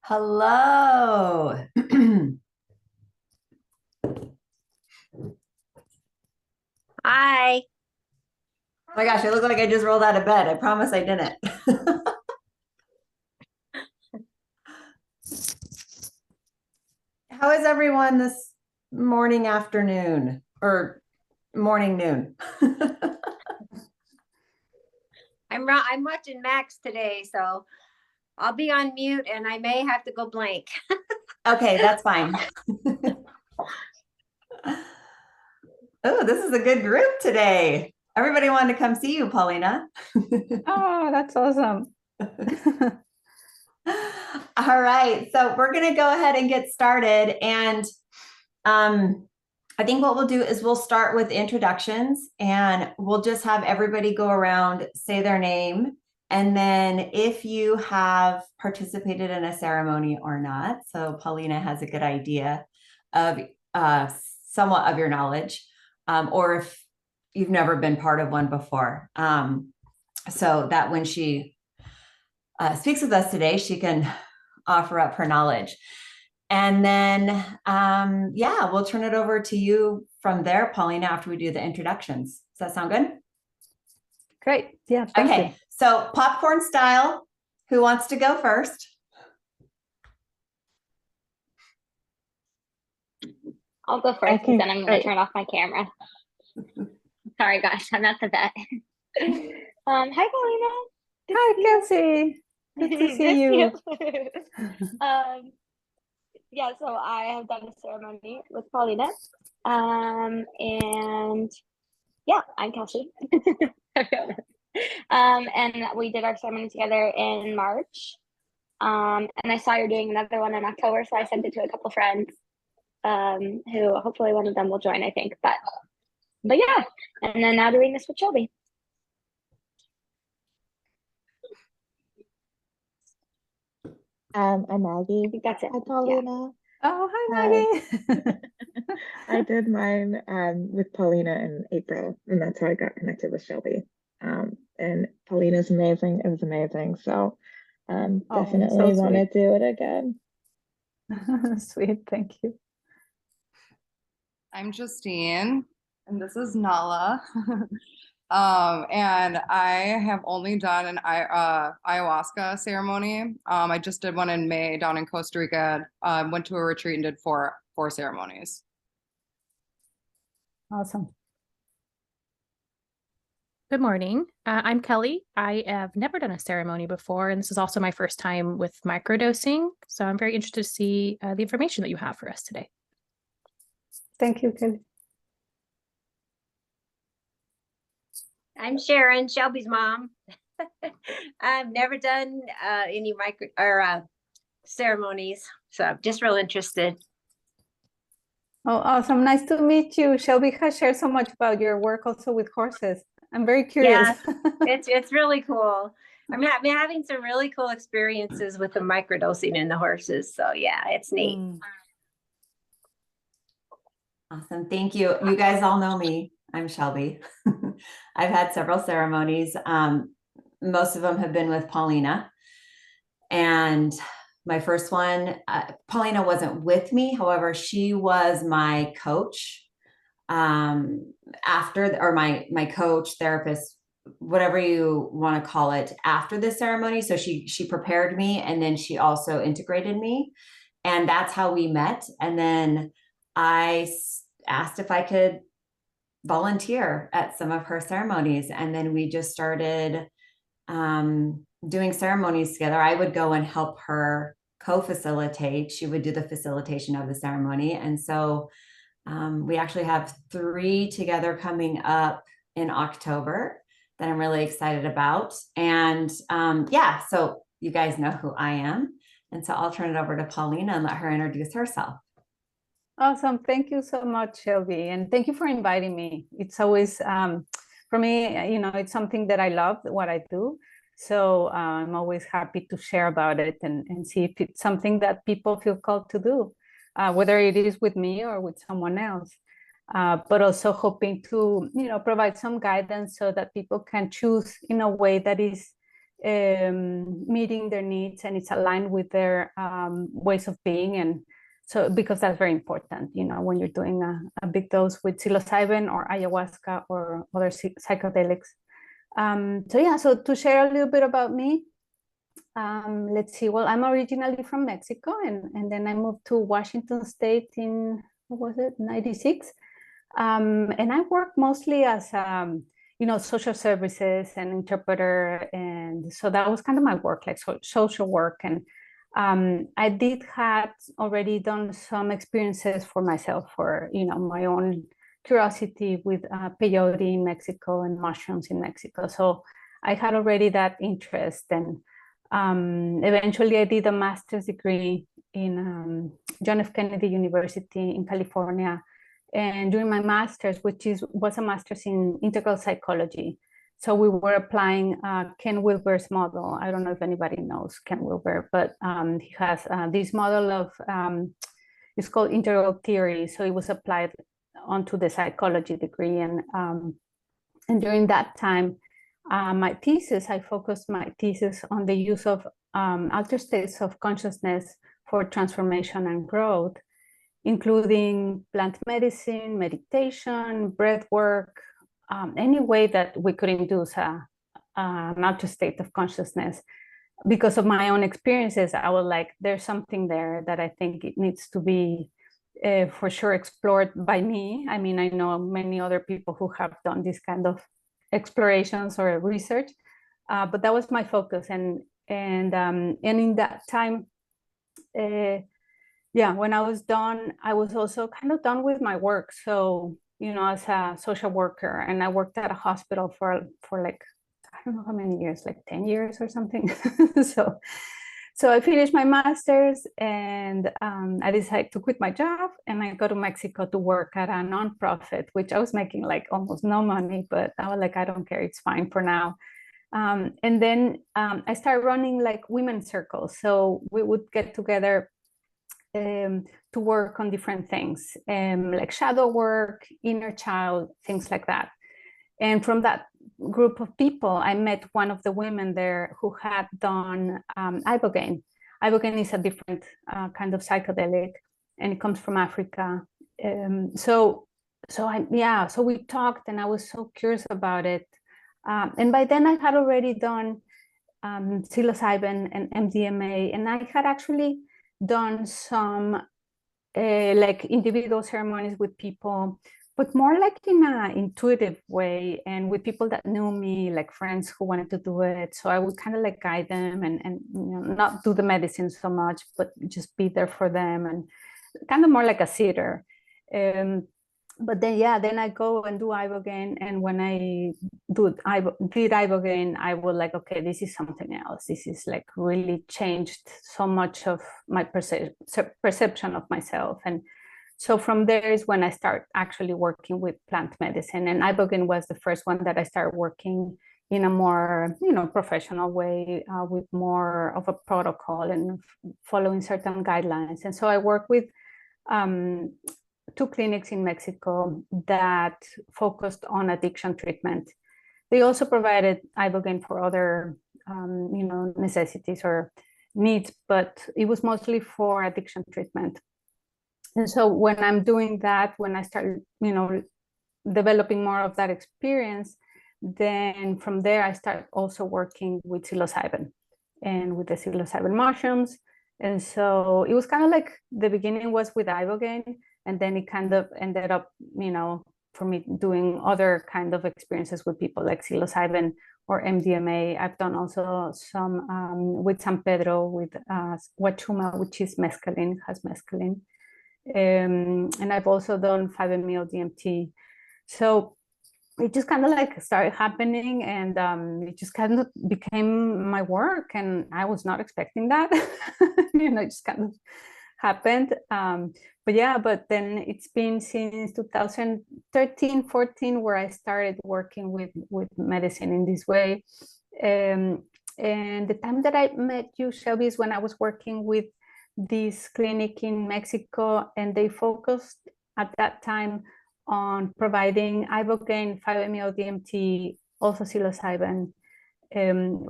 Hello. Hi. Oh my gosh, I look like I just rolled out of bed. I promise I didn't. How is everyone this morning, afternoon, or morning, noon? I'm watching Max today, so I'll be on mute and I may have to go blank. Okay, that's fine. Oh, this is a good group today. Everybody wanted to come see you, Paulina. Oh, that's awesome. All right, so we're going to go ahead and get started. And I think what we'll do is we'll start with introductions and we'll just have everybody go around, say their name. And then if you have participated in a ceremony or not, so Paulina has a good idea of somewhat of your knowledge, or if you've never been part of one before. So that when she speaks with us today, she can offer up her knowledge. And then, yeah, we'll turn it over to you from there, Paulina, after we do the introductions. Does that sound good? Great. Yeah, thank you. So popcorn style, who wants to go first? I'll go first because then I'm going to turn off my camera. Sorry, guys, I'm not the vet. Hi, Paulina. Hi, Kelsey. Good to see you. Yeah, so I have done a ceremony with Paulina. And yeah, I'm Kelsey. And we did our ceremony together in March. And I saw you're doing another one in October, so I sent it to a couple friends. Who hopefully one of them will join, I think. But yeah, and then now doing this with Shelby. I'm Maggie. I think that's it. Hi, Paulina. Yeah. Oh, hi, Maggie. I did mine with Paulina in April, and that's how I got connected with Shelby. And Paulina's amazing. It was amazing. So definitely want to do it again. Sweet. Thank you. I'm Justine, and this is Nala. And I have only done an ayahuasca ceremony. I just did one in May down in Costa Rica. Went to a retreat and did four ceremonies. Awesome. Good morning. I'm Kelly. I have never done a ceremony before, and this is also my first time with microdosing. So I'm very interested to see the information that you have for us today. Thank you, Kelly. I'm Sharon, Shelby's mom. I've never done any ceremonies, so I'm just real interested. Oh, awesome. Nice to meet you. Shelby has shared so much about your work also with horses. I'm very curious. Yeah, it's really cool. I'm having some really cool experiences with the microdosing in the horses. So yeah, it's neat. Awesome. Thank you. You guys all know me. I'm Shelby. I've had several ceremonies. Most of them have been with Paulina. And my first one, Paulina wasn't with me. However, she was my coach my coach, therapist, whatever you want to call it, after the ceremony. So she prepared me, and then she also integrated me. And that's how we met. And then I asked if I could volunteer at some of her ceremonies. And then we just started doing ceremonies together. I would go and help her co-facilitate. She would do the facilitation of the ceremony. And so we actually have 3 together coming up in October that I'm really excited about. And yeah, so you guys know who I am. And so I'll turn it over to Paulina and let her introduce herself. Awesome. Thank you so much, Shelby. And thank you for inviting me. It's always, for me, you know, it's something that I love, what I do. So I'm always happy to share about it and see if it's something that people feel called to do, whether it is with me or with someone else. But also hoping to, you know, provide some guidance so that people can choose in a way that is meeting their needs, and it's aligned with their ways of being. And so, because that's very important, you know, when you're doing a big dose with psilocybin or ayahuasca or other psychedelics. So yeah, so to share a little bit about me, let's see, well, I'm originally from Mexico, and then I moved to Washington State in, what was it, 96. And I worked mostly as, you know, social services and interpreter. And so that was kind of my work, like social work. And I had already done some experiences for myself, for, you know, my own curiosity with peyote in Mexico and mushrooms in Mexico. So I had already that interest. And eventually I did a master's degree in John F. Kennedy University in California. And during my master's, which was a master's in integral psychology, so we were applying Ken Wilber's model. I don't know if anybody knows Ken Wilber, but he has this model of, it's called integral theory. So it was applied onto the psychology degree. And during that time, I focused my thesis on the use of altered states of consciousness for transformation and growth, including plant medicine, meditation, breath work, any way that we could induce an altered state of consciousness. Because of my own experiences, I was like, there's something there that I think it needs to be for sure explored by me. I mean, I know many other people who have done this kind of explorations or research, but that was my focus. And in that time, yeah, when I was done, I was also kind of done with my work. So, you know, as a social worker, and I worked at a hospital for like, I don't know how many years, like 10 years or something. So I finished my master's, and I decided to quit my job, and I go to Mexico to work at a nonprofit, which I was making like almost no money, but I was like, I don't care, it's fine for now. And then I started running like women's circles. So we would get together to work on different things, like shadow work, inner child, things like that. And from that group of people, I met one of the women there who had done ibogaine. Ibogaine is a different kind of psychedelic, and it comes from Africa. So we talked, and I was so curious about it. And by then I had already done psilocybin and MDMA, and I had actually done some like individual ceremonies with people, but more like in an intuitive way, and with people that knew me, like friends who wanted to do it. So I would kind of like guide them and you know, not do the medicine so much, but just be there for them, and kind of more like a sitter. But then I go and do ibogaine, and when I did ibogaine, I was like, okay, this is something else. This is like really changed so much of my perception of myself. And so from there is when I start actually working with plant medicine, and ibogaine was the first one that I started working in a more, you know, professional way, with more of a protocol and following certain guidelines. And so I work with 2 clinics in Mexico that focused on addiction treatment. They also provided ibogaine for other, you know, necessities or needs, but it was mostly for addiction treatment. And so when I'm doing that, when I start, you know, developing more of that experience, then from there I start also working with psilocybin and with the psilocybin mushrooms. And so it was kind of like the beginning was with ibogaine, and then it kind of ended up, you know, for me doing other kind of experiences with people like psilocybin or MDMA. I've done also some with San Pedro with Huachuma, which is mescaline, has mescaline. And I've also done 5-MeO DMT. So it just kind of like started happening, and it just kind of became my work, and I was not expecting that. You know, it just kind of happened. But then it's been since 2013, 14, where I started working with medicine in this way. And the time that I met you, Shelby, is when I was working with this clinic in Mexico, and they focused at that time on providing ibogaine, 5-MeO DMT, also psilocybin,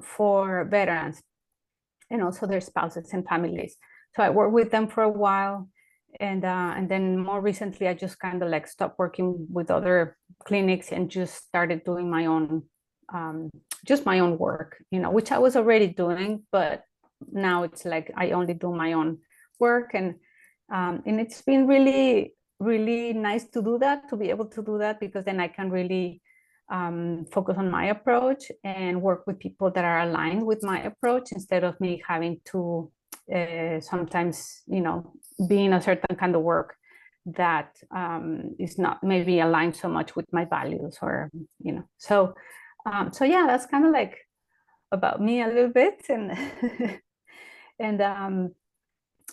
for veterans and also their spouses and families. So I worked with them for a while. And then more recently, I just kind of like stopped working with other clinics and just started doing my own, just my own work, you know, which I was already doing, but now it's like I only do my own work. And it's been really, really nice to do that, to be able to do that, because then I can really focus on my approach and work with people that are aligned with my approach, instead of me having to sometimes, you know, being a certain kind of work that is not maybe aligned so much with my values, or, you know, so yeah, that's kind of like about me a little bit. And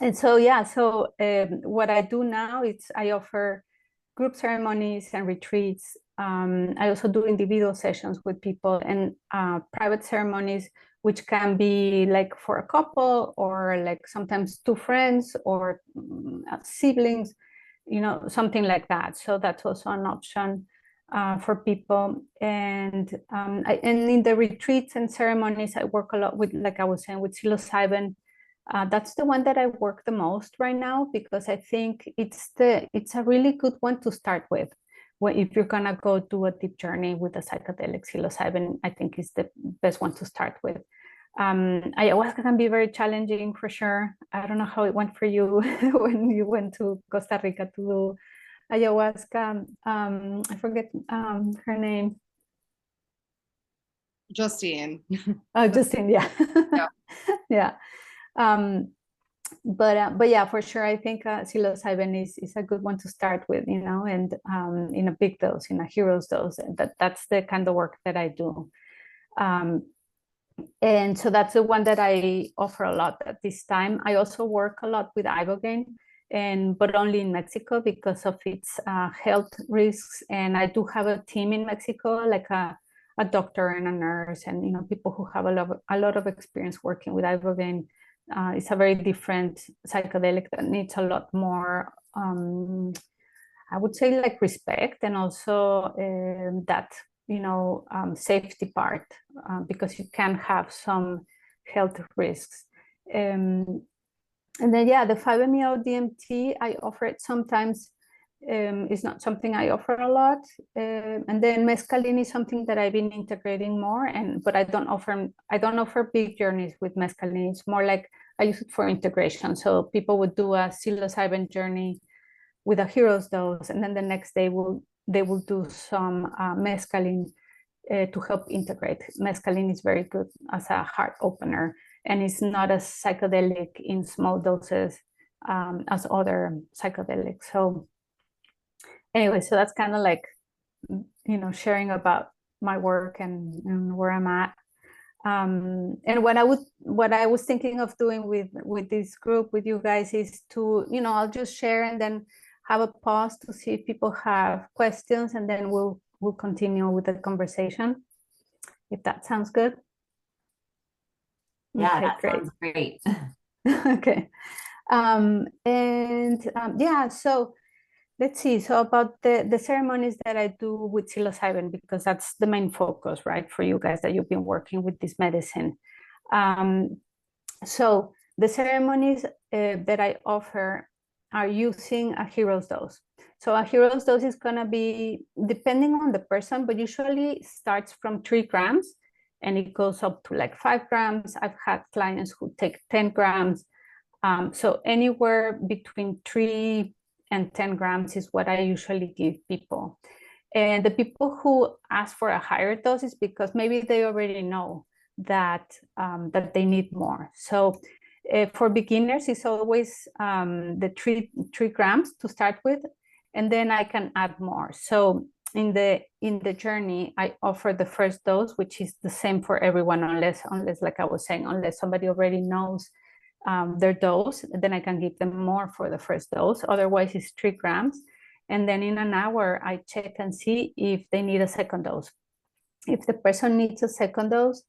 and so yeah, so what I do now is I offer group ceremonies and retreats. I also do individual sessions with people, and private ceremonies, which can be like for a couple, or like sometimes two friends, or siblings, you know, something like that. So that's also an option for people. And in the retreats and ceremonies, I work a lot with, like I was saying, with psilocybin. That's the one that I work the most right now, because I think it's a really good one to start with. Well, if you're gonna go do a deep journey with a psychedelic, psilocybin, I think is the best one to start with. Ayahuasca can be very challenging for sure. I don't know how it went for you when you went to Costa Rica to do ayahuasca. I forget her name. Justine. Oh, Justine, yeah. Yeah. Yeah. But yeah, for sure, I think psilocybin is a good one to start with, you know, and in a big dose, in a hero's dose. And that's the kind of work that I do. And so that's the one that I offer a lot at this time. I also work a lot with ibogaine, but only in Mexico because of its health risks. And I do have a team in Mexico, like a doctor and a nurse, and, you know, people who have a lot of experience working with ibogaine. It's a very different psychedelic that needs a lot more, I would say, like respect, and also that, you know, safety part, because you can have some health risks. And then, yeah, the 5-MeO DMT, I offer it sometimes. It's not something I offer a lot. And then mescaline is something that I've been integrating more, but I don't offer big journeys with mescaline. It's more like I use it for integration. So people would do a psilocybin journey with a hero's dose, and then the next day they will do some mescaline to help integrate. Mescaline is very good as a heart opener, and it's not as psychedelic in small doses as other psychedelics. So anyway, so that's kind of like, you know, sharing about my work and where I'm at. And what I was thinking of doing with this group, with you guys, is to, you know, I'll just share and then have a pause to see if people have questions, and then we'll continue with the conversation, if that sounds good. Yeah, okay, that great. sounds great. Okay. Yeah, so let's see. So about the ceremonies that I do with psilocybin, because that's the main focus, right, for you guys, that you've been working with this medicine. So the ceremonies that I offer are using a hero's dose. So a hero's dose is going to be depending on the person, but usually starts from 3 grams and it goes up to like 5 grams. I've had clients who take 10 grams. So anywhere between 3 and 10 grams is what I usually give people. And the people who ask for a higher dose is because maybe they already know that they need more. So for beginners, it's always the 3 grams to start with, and then I can add more. So in the journey, I offer the first dose, which is the same for everyone, unless like I was saying, unless somebody already knows their dose, then I can give them more for the first dose. Otherwise, it's 3 grams. And then in an hour, I check and see if they need a second dose. If the person needs a second dose,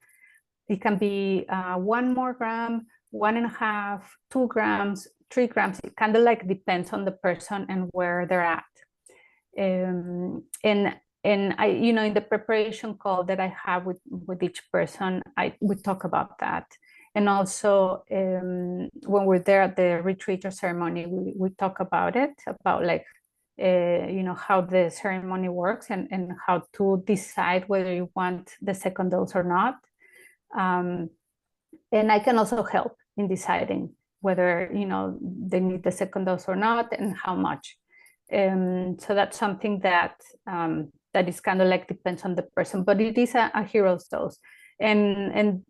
it can be 1 more gram, 1.5, 2 grams, 3 grams. It kind of like depends on the person and where they're at. And And I, in the preparation call that I have with each person, we talk about that. And also when we're there at the retreat or ceremony, we talk about it, about like, how the ceremony works and how to decide whether you want the second dose or not. And I can also help in deciding whether, they need the second dose or not and how much. So that's something that that is kind of like depends on the person, but it is a hero's dose. And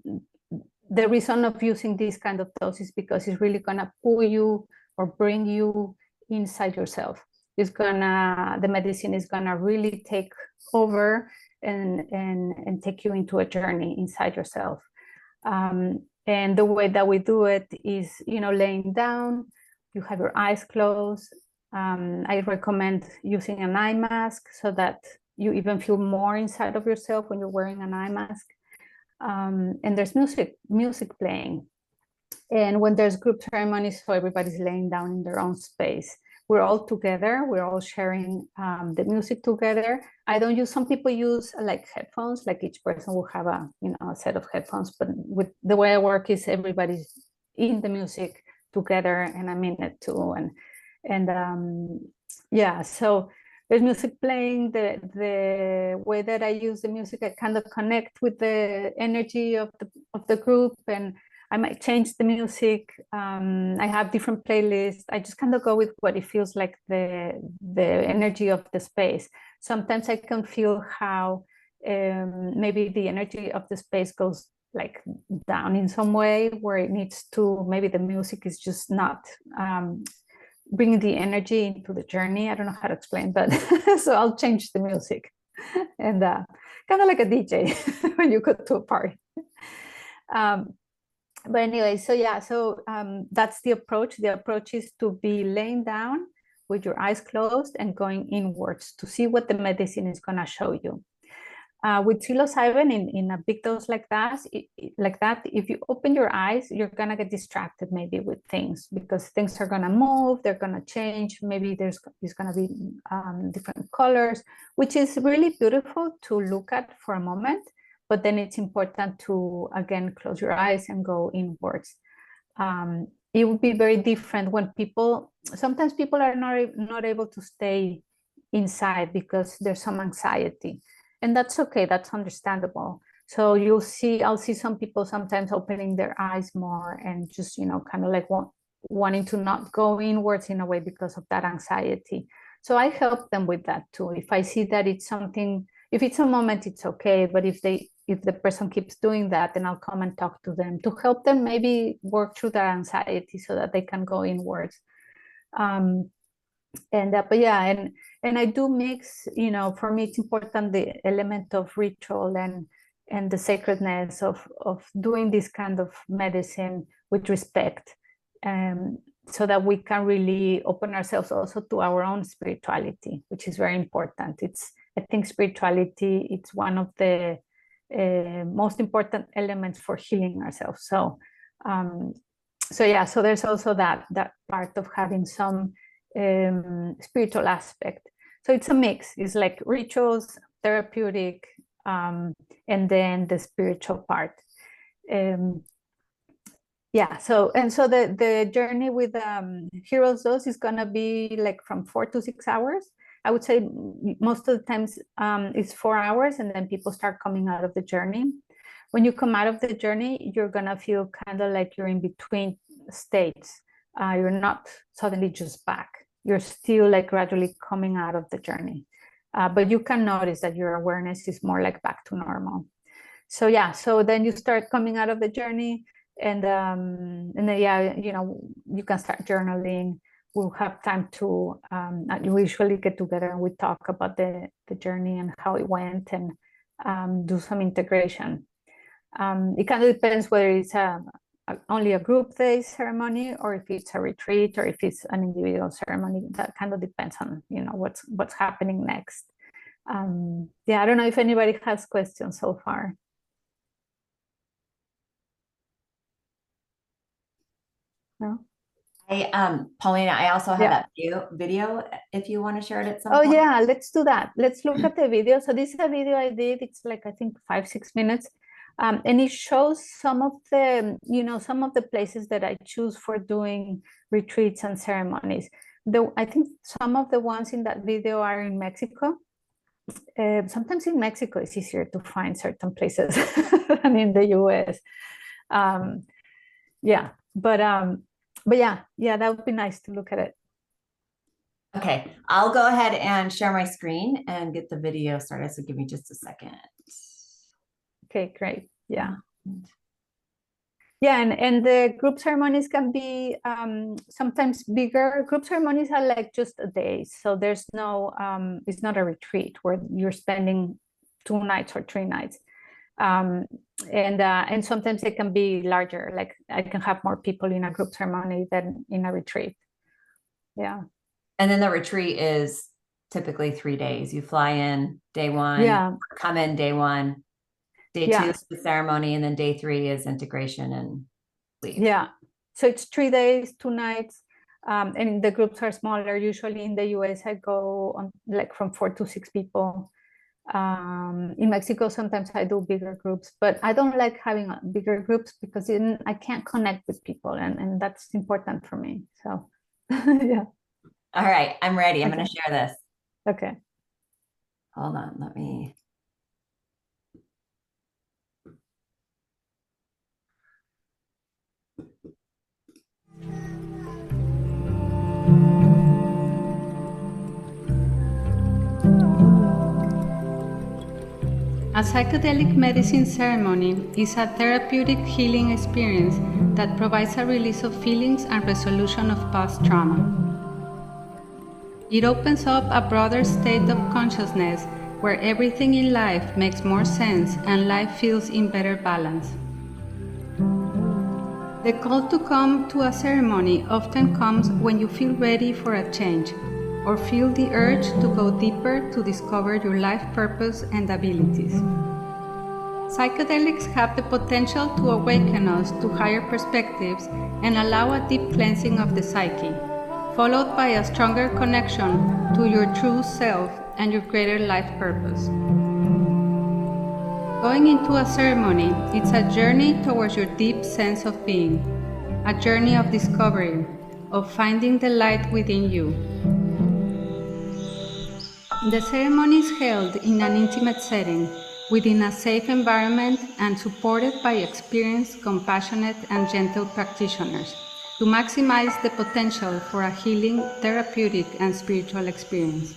the reason of using this kind of dose is because it's really gonna pull you or bring you inside yourself. The medicine is gonna really take over and take you into a journey inside yourself. And the way that we do it is, laying down, you have your eyes closed. I recommend using an eye mask so that you even feel more inside of yourself when you're wearing an eye mask. And there's music playing. And when there's group ceremonies, so everybody's laying down in their own space. We're all together, we're all sharing the music together. I don't use, some people use like headphones, like each person will have a set of headphones, but with the way I work is everybody's in the music together, and I'm in it too. And yeah, so there's music playing. The way that I use the music, I kind of connect with the energy of the group, and I might change the music. I have different playlists. I just kind of go with what it feels like the energy of the space. Sometimes I can feel how maybe the energy of the space goes like down in some way where it needs to, maybe the music is just not bringing the energy into the journey. I don't know how to explain, but so I'll change the music. And kind of like a DJ when you go to a party. But anyway, so yeah, so that's the approach. The approach is to be laying down with your eyes closed and going inwards to see what the medicine is going to show you. With psilocybin in a big dose like that, if you open your eyes, you're going to get distracted maybe with things, because things are going to move, they're going to change. Maybe there's going to be different colors, which is really beautiful to look at for a moment. But then it's important to, again, close your eyes and go inwards. It would be very different when sometimes people are not able to stay inside because there's some anxiety. And that's okay, that's understandable. So I'll see some people sometimes opening their eyes more and just, kind of like wanting to not go inwards in a way because of that anxiety. So I help them with that too. If I see that it's something, if it's a moment, it's okay. But if the person keeps doing that, then I'll come and talk to them to help them maybe work through their anxiety so that they can go inwards. But yeah, and I do mix, for me, it's important, the element of ritual and the sacredness of doing this kind of medicine with respect, so that we can really open ourselves also to our own spirituality, which is very important. I think spirituality, it's one of the most important elements for healing ourselves. So yeah, so there's also that part of having some spiritual aspect. So it's a mix. It's like rituals, therapeutic, and then the spiritual part. Yeah. So the journey with Heroes Dose is gonna be like from 4 to 6 hours. I would say most of the times it's 4 hours, and then people start coming out of the journey. When you come out of the journey, you're gonna feel kind of like you're in between states. You're not suddenly just back. You're still like gradually coming out of the journey. But you can notice that your awareness is more like back to normal. So yeah, so then you start coming out of the journey, and then yeah, you can start journaling. We'll have time to, we usually get together and we talk about the journey and how it went, and do some integration. It kind of depends whether it's only a group day ceremony, or if it's a retreat, or if it's an individual ceremony. That kind of depends on what's happening next. Yeah, I don't know if anybody has questions so far. No? Paulina, I also have Yeah. that video if you want to share it at some Oh point. yeah, let's do that. Let's look at the video. So this is a video I did. It's like, I think 5-6 minutes. And it shows some of the, some of the places that I choose for doing retreats and ceremonies. I think some of the ones in that video are in Mexico. Sometimes in Mexico it's easier to find certain places than in the US. Yeah, but yeah, that would be nice to look at it. Okay, I'll go ahead and share my screen and get the video started. So give me just a second. Okay, great. Yeah. Yeah, and the group ceremonies can be sometimes bigger. Group ceremonies are like just a day. So there's no, it's not a retreat where you're spending 2 nights or 3 nights. And sometimes they can be larger. Like I can have more people in a group ceremony than in a retreat. Yeah. And then the retreat is typically 3 days. You fly in day 1, Yeah. come in day 1, day 2 Yeah. is the ceremony, and then day 3 is integration and leave. Yeah. So it's 3 days, 2 nights. And the groups are smaller. Usually in the US, I go on like from 4 to 6 people. In Mexico, sometimes I do bigger groups, but I don't like having bigger groups because then I can't connect with people, and that's important for me. So yeah. All right, I'm ready. I'm Okay. going to share this. Okay. Hold on, let me. A psychedelic medicine ceremony is a therapeutic healing experience that provides a release of feelings and resolution of past trauma. It opens up a broader state of consciousness where everything in life makes more sense and life feels in better balance. The call to come to a ceremony often comes when you feel ready for a change, or feel the urge to go deeper to discover your life purpose and abilities. Psychedelics have the potential to awaken us to higher perspectives and allow a deep cleansing of the psyche, followed by a stronger connection to your true self and your greater life purpose. Going into a ceremony, it's a journey towards your deep sense of being, a journey of discovery, of finding the light within you. The ceremony is held in an intimate setting, within a safe environment and supported by experienced, compassionate, and gentle practitioners to maximize the potential for a healing, therapeutic, and spiritual experience.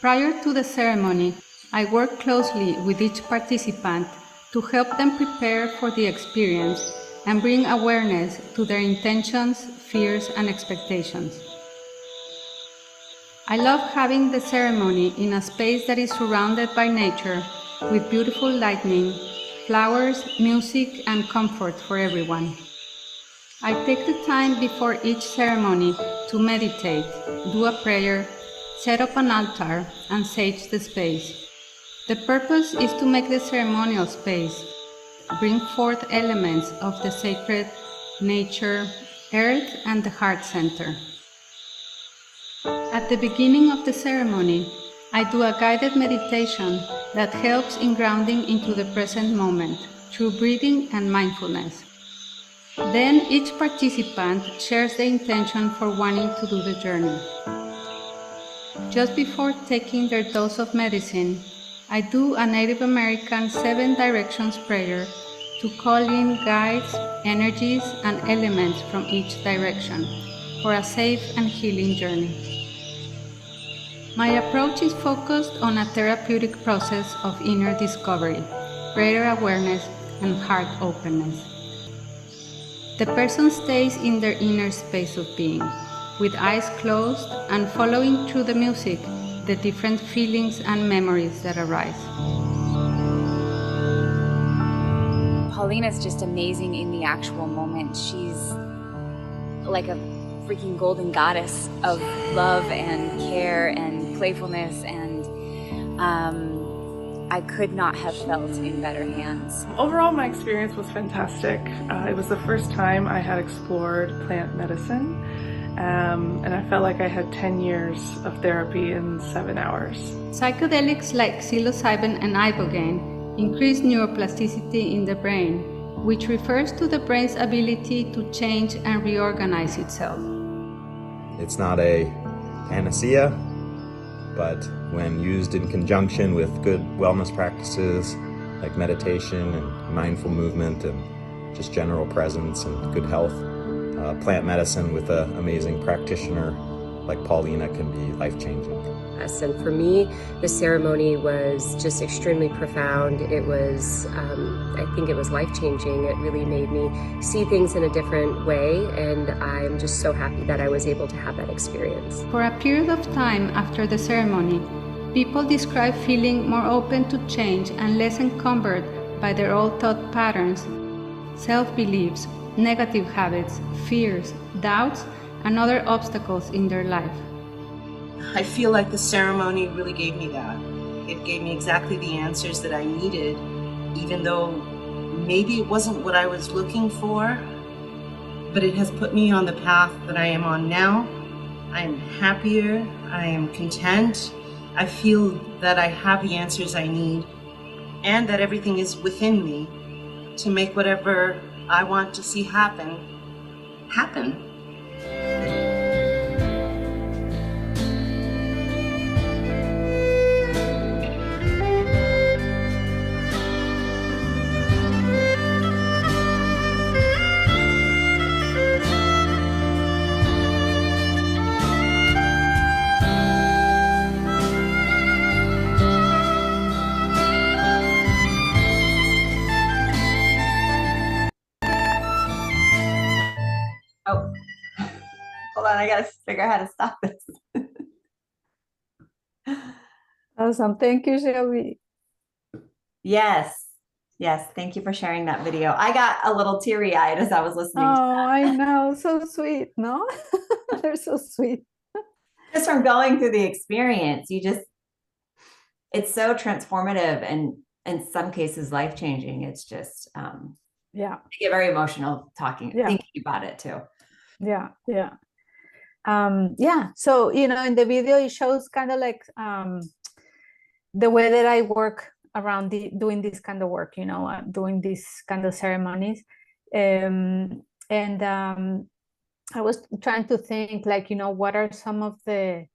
Prior to the ceremony, I work closely with each participant to help them prepare for the experience and bring awareness to their intentions, fears, and expectations. I love having the ceremony in a space that is surrounded by nature, with beautiful lighting, flowers, music, and comfort for everyone. I take the time before each ceremony to meditate, do a prayer, set up an altar, and sage the space. The purpose is to make the ceremonial space bring forth elements of the sacred, nature, earth, and the heart center. At the beginning of the ceremony, I do a guided meditation that helps in grounding into the present moment through breathing and mindfulness. Then each participant shares the intention for wanting to do the journey. Just before taking their dose of medicine, I do a Native American 7 directions prayer to call in guides, energies, and elements from each direction for a safe and healing journey. My approach is focused on a therapeutic process of inner discovery, greater awareness, and heart openness. The person stays in their inner space of being, with eyes closed and following through the music the different feelings and memories that arise. Paulina's just amazing in the actual moment. She's like a freaking golden goddess of love and care and playfulness, and I could not have felt in better hands. Overall, my experience was fantastic. It was the first time I had explored plant medicine, and I felt like I had 10 years of therapy in 7 hours. Psychedelics like psilocybin and ibogaine increase neuroplasticity in the brain, which refers to the brain's ability to change and reorganize itself. It's not a panacea, but when used in conjunction with good wellness practices like meditation and mindful movement and just general presence and good health, plant medicine with an amazing practitioner like Paulina can be life-changing. And for me, the ceremony was just extremely profound. It was, I think it was life-changing. It really made me see things in a different way, and I'm just so happy that I was able to have that experience. For a period of time after the ceremony, people describe feeling more open to change and less encumbered by their old thought patterns, self-beliefs, negative habits, fears, doubts, and other obstacles in their life. I feel like the ceremony really gave me that. It gave me exactly the answers that I needed, even though maybe it wasn't what I was looking for, but it has put me on the path that I am on now. I am happier, I am content. I feel that I have the answers I need and that everything is within me to make whatever I want to see happen, happen. Oh, hold on. I got to figure out how to stop this. Awesome. Thank you, Shelby. Yes. Yes. Thank you for sharing that video. I got a little teary-eyed as I was listening to that. I know. So sweet, no? They're so sweet. Just from going through the experience, it's so transformative and in some cases life-changing. It's just, yeah. I get very emotional thinking about it too. Yeah. So, in the video, it shows kind of like the way that I work around doing this kind of work, doing these kind of ceremonies. I was trying to think like, what are some of the,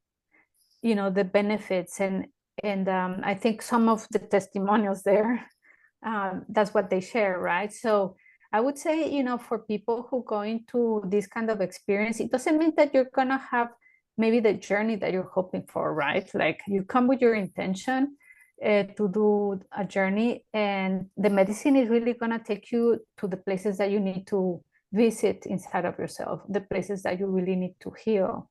the benefits and I think some of the testimonials there, that's what they share, right? So I would say, for people who go into this kind of experience, it doesn't mean that you're gonna have maybe the journey that you're hoping for, right? Like you come with your intention to do a journey, and the medicine is really gonna take you to the places that you need to visit inside of yourself, the places that you really need to heal.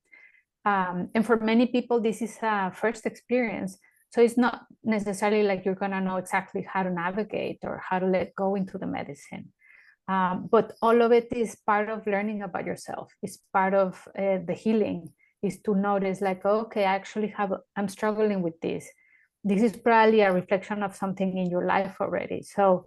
And for many people, this is a first experience. So it's not necessarily like you're gonna know exactly how to navigate or how to let go into the medicine. But all of it is part of learning about yourself. It's part of the healing, is to notice like, okay, I'm struggling with this. This is probably a reflection of something in your life already. So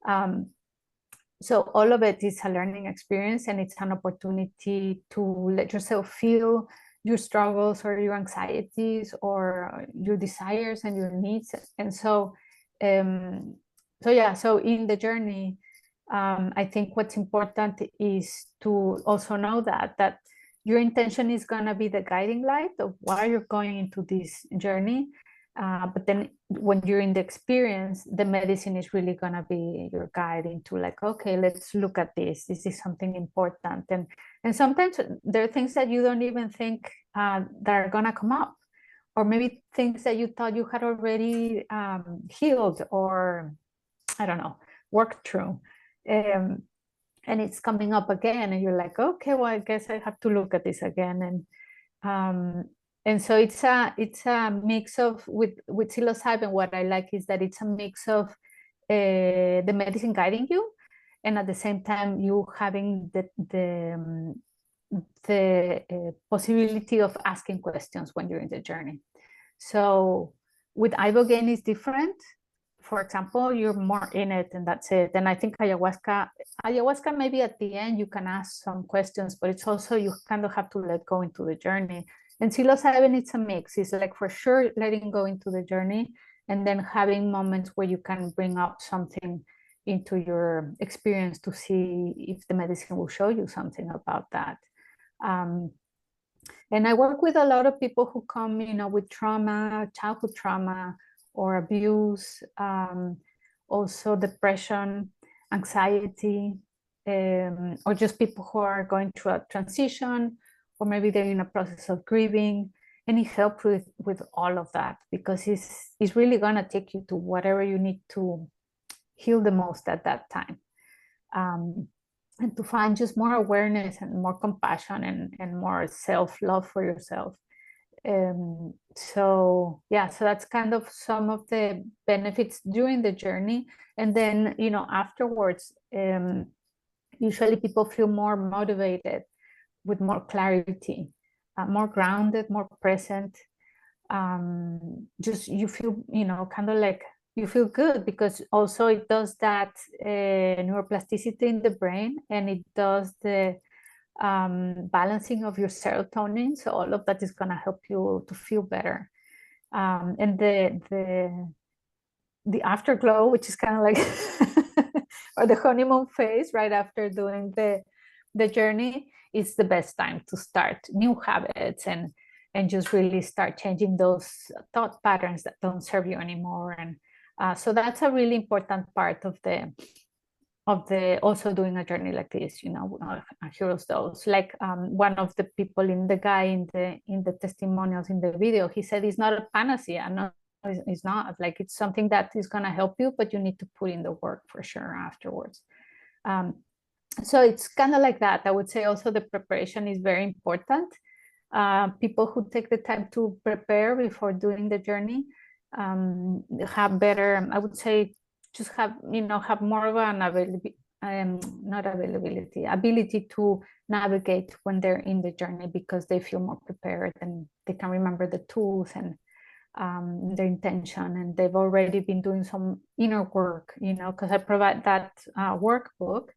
all of it is a learning experience, and it's an opportunity to let yourself feel your struggles or your anxieties or your desires and your needs. And so in the journey, I think what's important is to also know that your intention is going to be the guiding light of why you're going into this journey. But then when you're in the experience, the medicine is really going to be your guide into like, okay, let's look at this. This is something important. And sometimes there are things that you don't even think that are going to come up, or maybe things that you thought you had already healed or, I don't know, worked through. And it's coming up again, and you're like, okay, well, I guess I have to look at this again. And so it's a mix of with psilocybin. What I like is that it's a mix of the medicine guiding you, and at the same time you having the possibility of asking questions when you're in the journey. So with ibogaine is different. for example, you're more in it and that's it. And I think ayahuasca maybe at the end you can ask some questions, but it's also you kind of have to let go into the journey. And psilocybin, it's a mix. It's like for sure letting go into the journey and then having moments where you can bring up something into your experience to see if the medicine will show you something about that. And I work with a lot of people who come, with trauma, childhood trauma, or abuse, also depression, anxiety, or just people who are going through a transition, or maybe they're in a process of grieving. And it helps with all of that, because it's really going to take you to whatever you need to heal the most at that time. And to find just more awareness and more compassion and more self-love for yourself. So that's kind of some of the benefits during the journey. And then, afterwards, usually people feel more motivated, with more clarity, more grounded, more present. Just you feel, kind of like you feel good, because also it does that neuroplasticity in the brain, and it does the balancing of your serotonin. So all of that is going to help you to feel better. And the afterglow, which is kind of like or the honeymoon phase right after doing the journey, is the best time to start new habits and just really start changing those thought patterns that don't serve you anymore. And so that's a really important part of the also doing a journey like this, a hero's dose. Like one of the people in the testimonials in the video, he said it's not a panacea. No, it's not. Like, it's something that is going to help you, but you need to put in the work for sure afterwards. So it's kind of like that. I would say also the preparation is very important. People who take the time to prepare before doing the journey have better, I would say, just have more of an ability to navigate when they're in the journey, because they feel more prepared and they can remember the tools and their intention, and they've already been doing some inner work, because I provide that workbook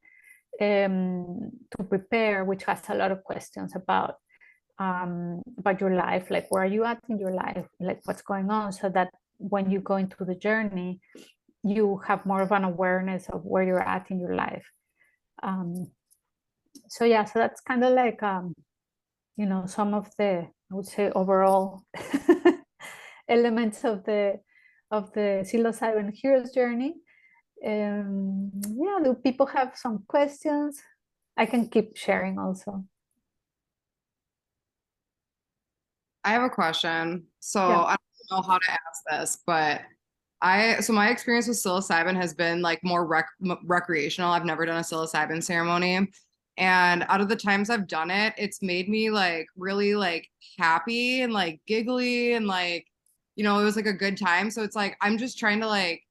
to prepare, which has a lot of questions about your life, like where are you at in your life, like what's going on, so that when you go into the journey, you have more of an awareness of where you're at in your life. So that's kind of like some of the, I would say, overall elements of the psilocybin hero's journey. Do people have some questions? I can keep sharing also. I have a question. So I don't know how to ask this, but my experience with psilocybin has been like more recreational. I've never done a psilocybin ceremony. And out of the times I've done it, it's made me like really like happy and like giggly and like, it was like a good time. So it's like, I'm just trying to like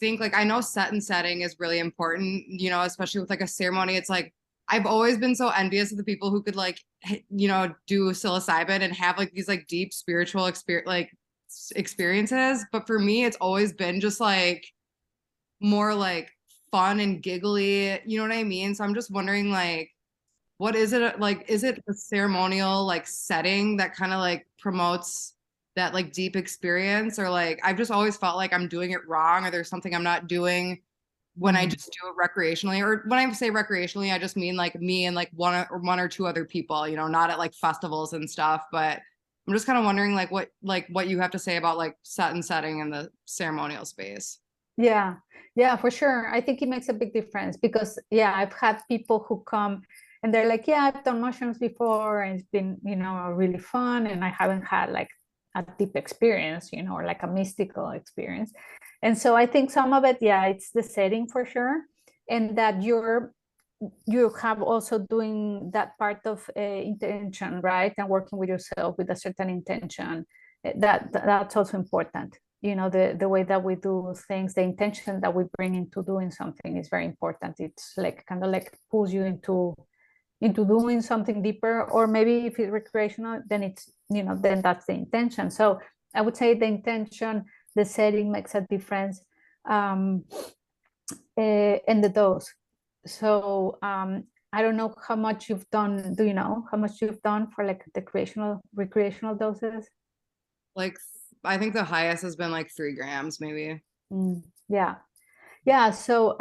think, like, I know setting is really important, especially with like a ceremony. It's like, I've always been so envious of the people who could like, do psilocybin and have like these like deep spiritual experiences. But for me, it's always been just like more like fun and giggly, you know what I mean? So I'm just wondering, like, what is it like? Is it a ceremonial like setting that kind of like promotes that like deep experience, or like I've just always felt like I'm doing it wrong, or there's something I'm not doing when I just do it recreationally? Or when I say recreationally, I just mean like me and like one or two other people, not at like festivals and stuff. But I'm just kind of wondering like what you have to say about like setting in the ceremonial space. Yeah, for sure. I think it makes a big difference, because I've had people who come and they're like, I've done mushrooms before and it's been, really fun, and I haven't had like a deep experience, or like a mystical experience. And so I think some of it, it's the setting for sure. And that you have also doing that part of intention, right? And working with yourself with a certain intention. That's also important. The way that we do things, the intention that we bring into doing something is very important. It's like kind of like pulls you into doing something deeper. Or maybe if it's recreational, then it's, then that's the intention. So I would say the intention, the setting makes a difference. and the dose. So I don't know how much you've done. Do you know how much you've done for like the recreational doses? Like, I think the highest has been like 3 grams, maybe. Yeah. Yeah. So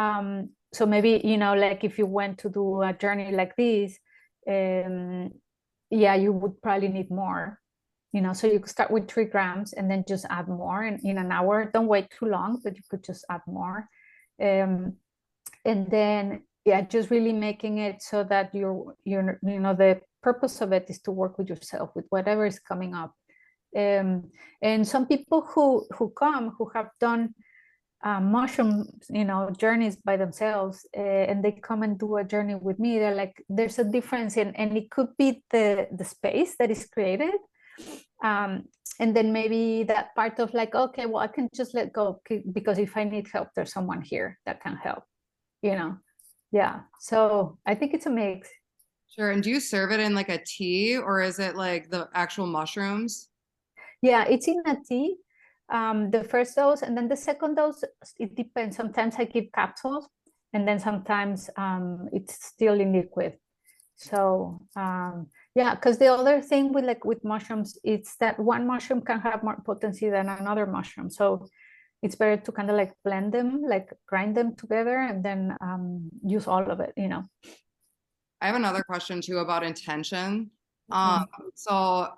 so maybe, you know, like if you went to do a journey like this, yeah, you would probably need more, you know, so you could start with 3 grams and then just add more in an hour. Don't wait too long, but you could just add more. And then, yeah, just really making it so that you're, you know, the purpose of it is to work with yourself, with whatever is coming up. And some people who come, who have done mushroom, you know, journeys by themselves, and they come and do a journey with me, they're like, there's a difference in, and it could be the space that is created. And then maybe that part of like, okay, well, I can just let go because if I need help, there's someone here that can help, you know? Yeah. So I think it's a mix. Sure. And do you serve it in like a tea, or is it like the actual mushrooms? Yeah, it's in a tea, the first dose, and then the second dose, it depends. Sometimes I give capsules, and then sometimes it's still in liquid. So yeah, because the other thing with mushrooms, it's that one mushroom can have more potency than another mushroom. So it's better to kind of like blend them, like grind them together, and then use all of it, you know. I have another question too about intention. So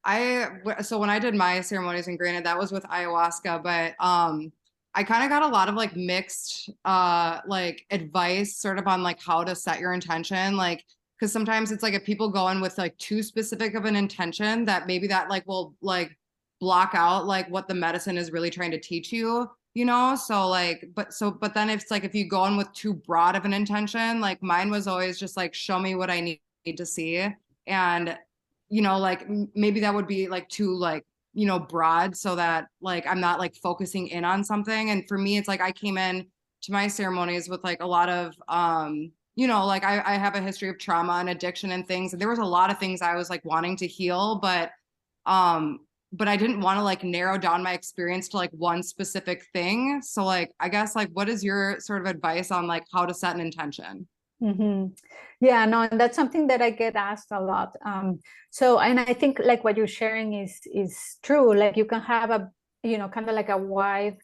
when I did my ceremonies, and granted that was with ayahuasca, but I kind of got a lot of like mixed like advice sort of on like how to set your intention, like because sometimes it's like if people go in with like too specific of an intention, that maybe that like will like block out like what the medicine is really trying to teach you, you know? So like, but then it's like if you go in with too broad of an intention, like mine was always just like, show me what I need to see. And, you know, like maybe that would be like too like, you know, broad, so that like I'm not like focusing in on something. And for me, it's like I came in to my ceremonies with like a lot of you know, like I have a history of trauma and addiction and things, and there was a lot of things I was like wanting to heal, but I didn't want to like narrow down my experience to like one specific thing. So like, I guess like, what is your sort of advice on like how to set an intention? Yeah, no, and that's something that I get asked a lot. So, and I think like what you're sharing is true. Like you can have a, you know, kind of like a wide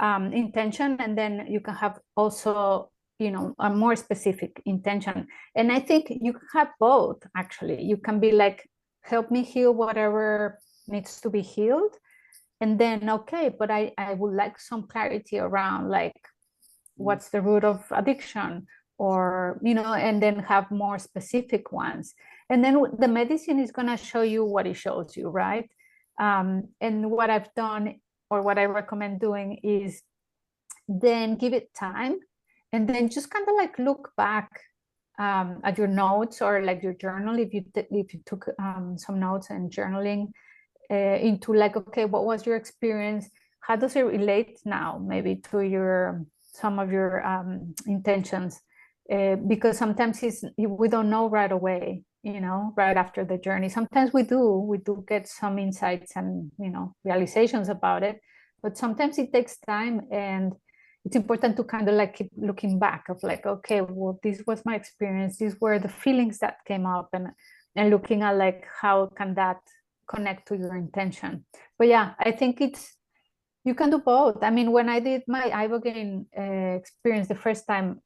intention, and then you can have also, you know, a more specific intention. And I think you can have both, actually. You can be like, help me heal whatever needs to be healed. And then, okay, but I would like some clarity around like, what's the root of addiction? Or, you know, and then have more specific ones. And then the medicine is going to show you what it shows you, right? And what I've done, or what I recommend doing, is then give it time, and then just kind of like look back at your notes, or like your journal, if you took some notes and journaling into like, okay, what was your experience? How does it relate now maybe to your some of your intentions? Because sometimes we don't know right away, you know, right after the journey. Sometimes we do get some insights and, you know, realizations about it, but sometimes it takes time, and it's important to kind of like keep looking back of like, okay, well, this was my experience, these were the feelings that came up, and looking at like how can that connect to your intention. But yeah, I think you can do both. I mean, when I did my ibogaine experience the first time,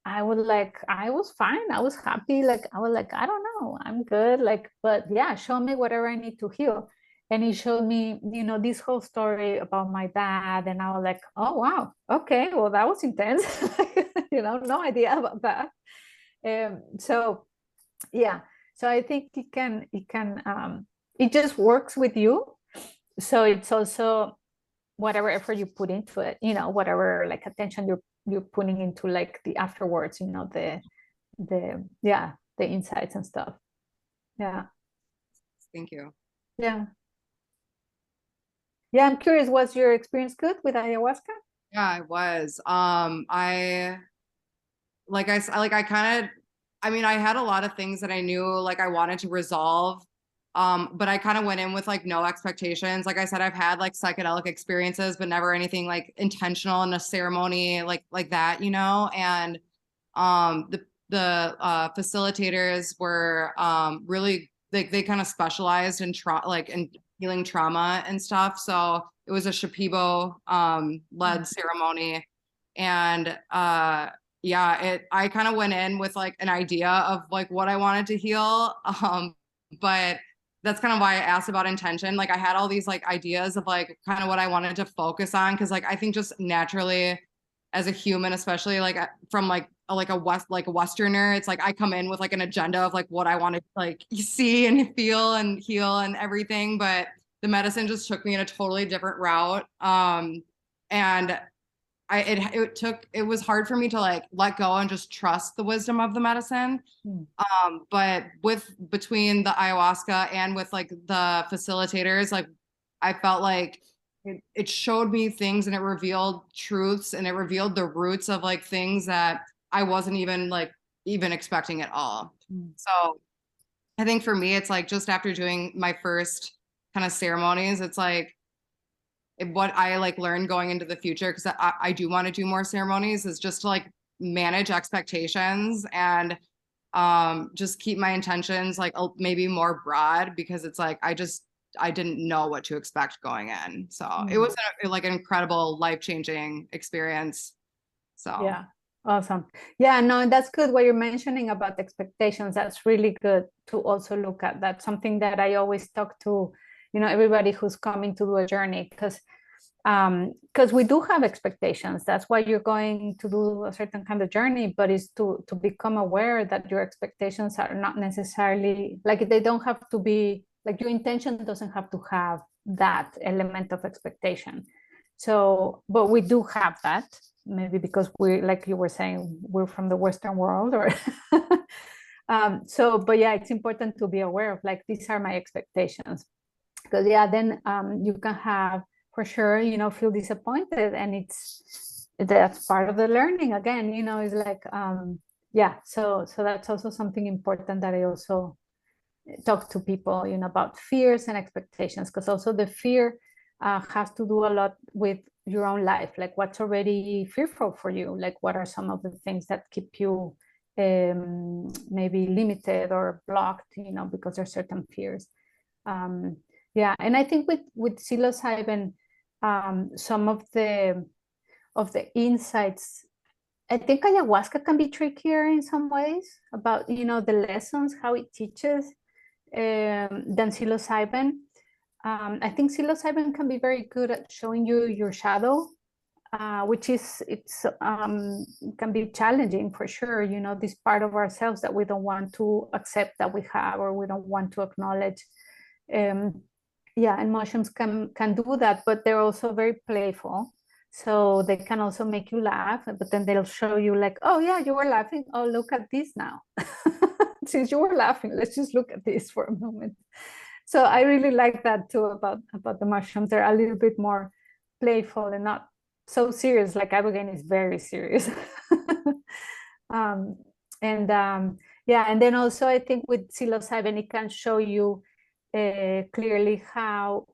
I was fine. I was happy. Like, I was like, I don't know, I'm good. Like, but yeah, show me whatever I need to heal. And he showed me, you know, this whole story about my dad. And I was like, oh, wow. Okay. Well, that was intense. You know, no idea about that. So yeah. So I think it just works with you. So it's also whatever effort you put into it, you know, whatever like attention you're putting into like the afterwards, you know, the insights and stuff. Yeah. Thank you. Yeah. I'm curious, was your experience good with ayahuasca? Yeah, it was. I kind of, I mean, I had a lot of things that I knew like I wanted to resolve But I kind of went in with like no expectations. Like I said, I've had like psychedelic experiences, but never anything like intentional in a ceremony like that, you know. And the facilitators were really they kind of specialized in in healing trauma and stuff. So it was a Shipibo led ceremony, and yeah, I kind of went in with like an idea of like what I wanted to heal, but that's kind of why I asked about intention. Like I had all these like ideas of like kind of what I wanted to focus on, because like I think just naturally as a human, especially like from like a Westerner, it's like I come in with like an agenda of like what I want to like see and feel and heal and everything, but the medicine just took me in a totally different route. And it was hard for me to like let go and just trust the wisdom of the medicine. But between the ayahuasca and with like the facilitators, like I felt like it showed me things and it revealed truths and it revealed the roots of like things that I wasn't even expecting at all. So I think for me, it's like just after doing my first kind of ceremonies, it's like what I like learned going into the future, because I do want to do more ceremonies, is just to like manage expectations and just keep my intentions like maybe more broad, because it's like I didn't know what to expect going in. So it was like an incredible life-changing experience. So yeah, awesome. Yeah, no, that's good what you're mentioning about expectations. That's really good to also look at. That's something that I always talk to, you know, everybody who's coming to do a journey, because we do have expectations. That's why you're going to do a certain kind of journey, but it's to become aware that your expectations are not necessarily like, they don't have to be like, your intention doesn't have to have that element of expectation. So, but we do have that, maybe because we, like you were saying, we're from the Western world, or so, but yeah, it's important to be aware of like, these are my expectations, because yeah, then you can have, for sure, you know, feel disappointed, and that's part of the learning again, you know. It's like yeah, so that's also something important that I also talk to people, you know, about fears and expectations, because also the fear has to do a lot with your own life, like what's already fearful for you, like what are some of the things that keep you maybe limited or blocked, you know, because there's certain fears. Yeah, and I think with psilocybin, some of the insights, I think ayahuasca can be trickier in some ways about, you know, the lessons, how it teaches, than psilocybin. I think psilocybin can be very good at showing you your shadow, which can be challenging for sure, you know, this part of ourselves that we don't want to accept that we have, or we don't want to acknowledge. Yeah, and mushrooms can do that, but they're also very playful. So they can also make you laugh, but then they'll show you like, oh yeah, you were laughing. Oh, look at this now. Since you were laughing, let's just look at this for a moment. So I really like that too about the mushrooms. They're a little bit more playful and not so serious. Like Ibogaine is very serious. Yeah, and then also I think with psilocybin, it can show you clearly how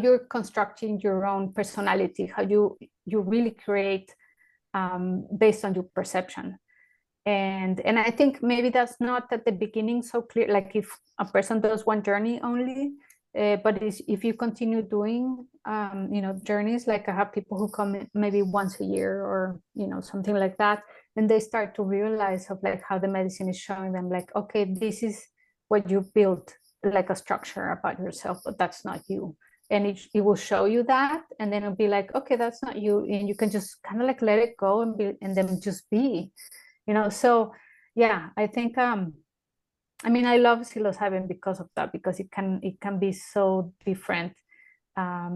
you're constructing your own personality, how you really create based on your perception. And I think maybe that's not at the beginning so clear, like if a person does one journey only, but if you continue doing you know, journeys, like I have people who come maybe once a year or, you know, something like that, and they start to realize of like how the medicine is showing them like, okay, this is what you built, like a structure about yourself, but that's not you. And it will show you that, and then it'll be like, okay, that's not you, and you can just kind of like let it go and then just be, you know. So yeah, I think I mean, I love psilocybin because of that, because it can be so different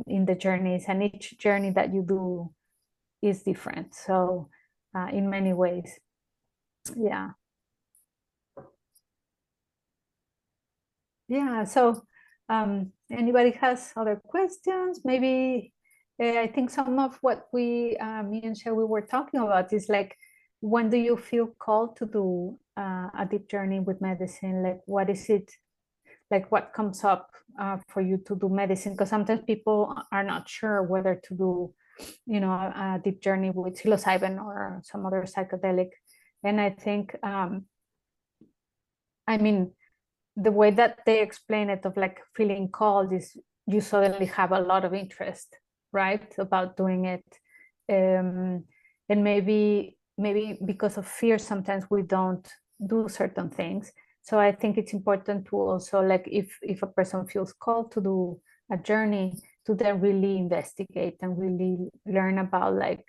in the journeys, and each journey that you do is different, so in many ways. Yeah, so anybody has other questions? Maybe I think some of what me and Shelby were talking about is like, when do you feel called to do a deep journey with medicine? Like, what is it? like what comes up for you to do medicine, because sometimes people are not sure whether to do, you know, a deep journey with psilocybin or some other psychedelic. And I think, I mean, the way that they explain it of like feeling called is you suddenly have a lot of interest, right, about doing it. And maybe because of fear, sometimes we don't do certain things. So I think it's important to also, like, if a person feels called to do a journey, to then really investigate and really learn about, like,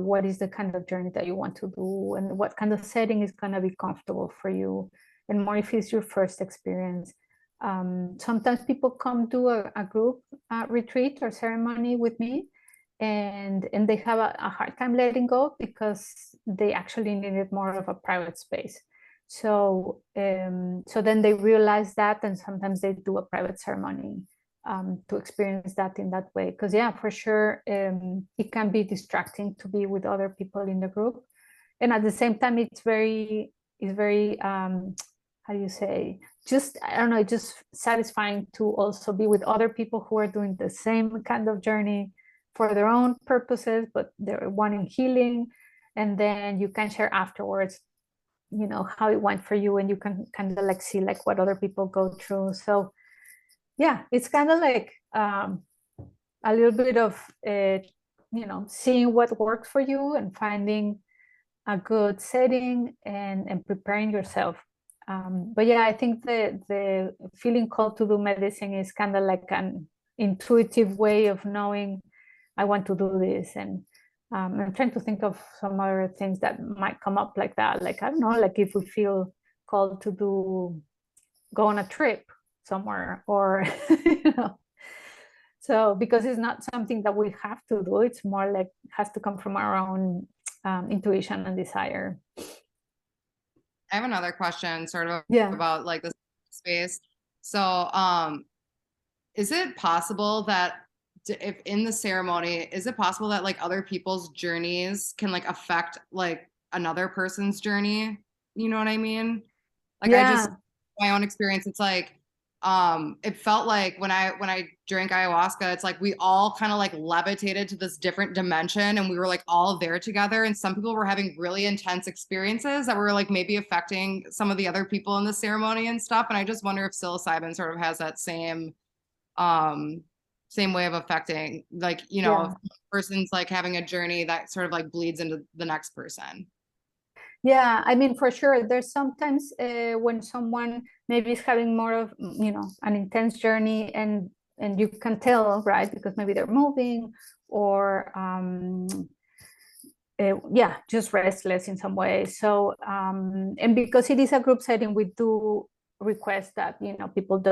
what is the kind of journey that you want to do and what kind of setting is going to be comfortable for you. And more if it's your first experience. Sometimes people come do a group retreat or ceremony with me, and they have a hard time letting go because they actually needed more of a private space. So so then they realize that, and sometimes they do a private ceremony to experience that in that way. Because yeah, for sure, it can be distracting to be with other people in the group, and at the same time, it's very how do you say, just, I don't know, just satisfying to also be with other people who are doing the same kind of journey for their own purposes, but they're wanting healing. And then you can share afterwards, you know, how it went for you, and you can kind of like see like what other people go through. So yeah, it's kind of like a little bit of, you know, seeing what works for you and finding a good setting and preparing yourself. But yeah, I think the feeling called to do medicine is kind of like an intuitive way of knowing I want to do this. And I'm trying to think of some other things that might come up like that. Like, I don't know, like if we feel called to go on a trip somewhere, or, you know. So because it's not something that we have to do, it's more like has to come from our own intuition and desire. I have another question sort of Yeah. about like the space. So is it possible that if in the ceremony, is it possible that like other people's journeys can like affect like another person's journey? You know what I mean? Like, yeah. I just, my own experience, it's like, it felt like when I drank ayahuasca, it's like we all kind of like levitated to this different dimension, and we were like all there together, and some people were having really intense experiences that were like maybe affecting some of the other people in the ceremony and stuff. And I just wonder if psilocybin sort of has that same way of affecting, like, you know, if a person's like having a journey that sort of like bleeds into the next person. Yeah, I mean, for sure, there's sometimes when someone maybe is having more of, you know, an intense journey, and you can tell, right? Because maybe they're moving, or yeah, just restless in some way. So and because it is a group setting, we do request that, you know, people